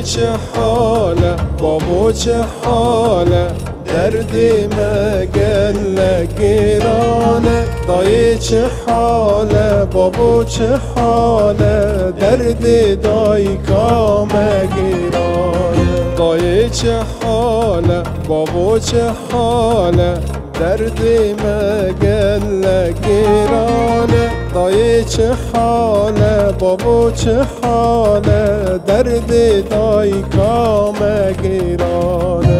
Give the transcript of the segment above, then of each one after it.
چه حاله بابا چه حاله دردime گله گیرانه دایی چه حاله بابا چه حاله درد دایی کامه گیرانه دایی چه حاله بابا چه حاله دردime گله گیرانه دایی چه حاله بابا چه حاله درد دایی کامه گیرانه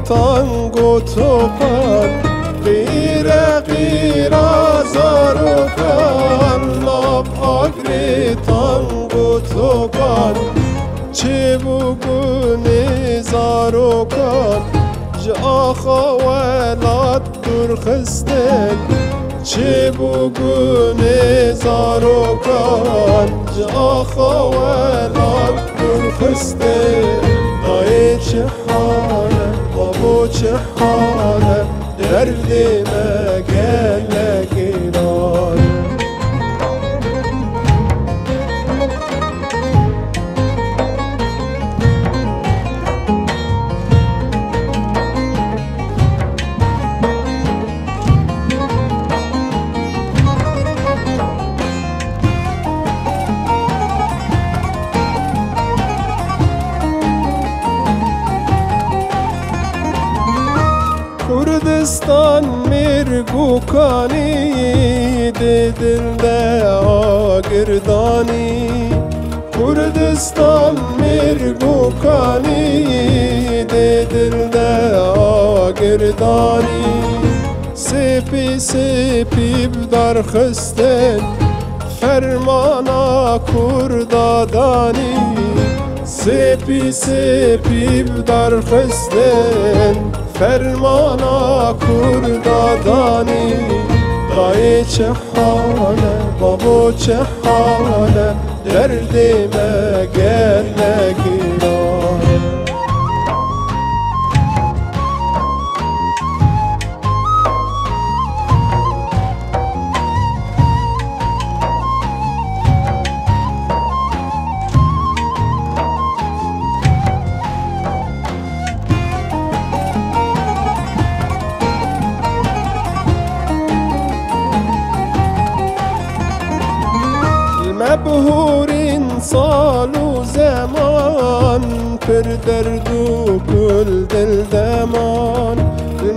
Tango topan Gira zarukan Lab agri tango topan Çi bugün zarukan Jaha velat durkhisten Çi bugün zarukan Jaha velat durkhisten Dayı çi hale baba çe hale derdime gele girane Kurdistan mirgukani de dilde agirdani Kurdistan mirgukani de dilde agirdani Sepi sepi darkhisten fermana kurdadani Sepi sepi darkhisten fermana kurdadani Dayı çe hale baba çe hale derdime gele girane مبهورین سال و زمان پر درد و گل دل دمان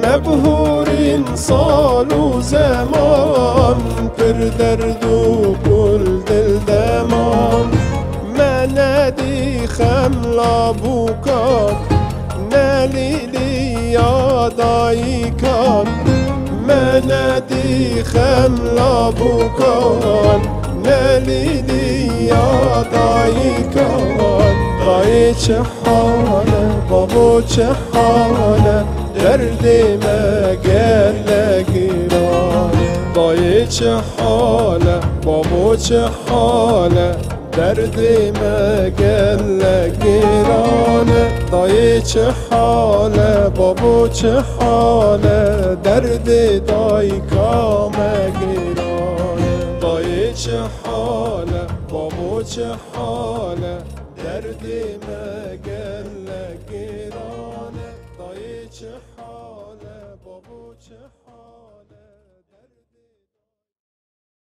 مبهورین سال و زمان پر درد و گل دل دمان من ندی خملا بوکان نلیلی یادایی کان من ندی خملا بوکان نلیلی یادایی کن دایی چه حاله بابا چه حاله دردime گله گیرانه دایی چه حاله بابا چه حاله دردime گله گیرانه دایی چه حاله بابا چه حاله درد دایی کامه گیرانه دایی چه حاله بابا چه حاله دردime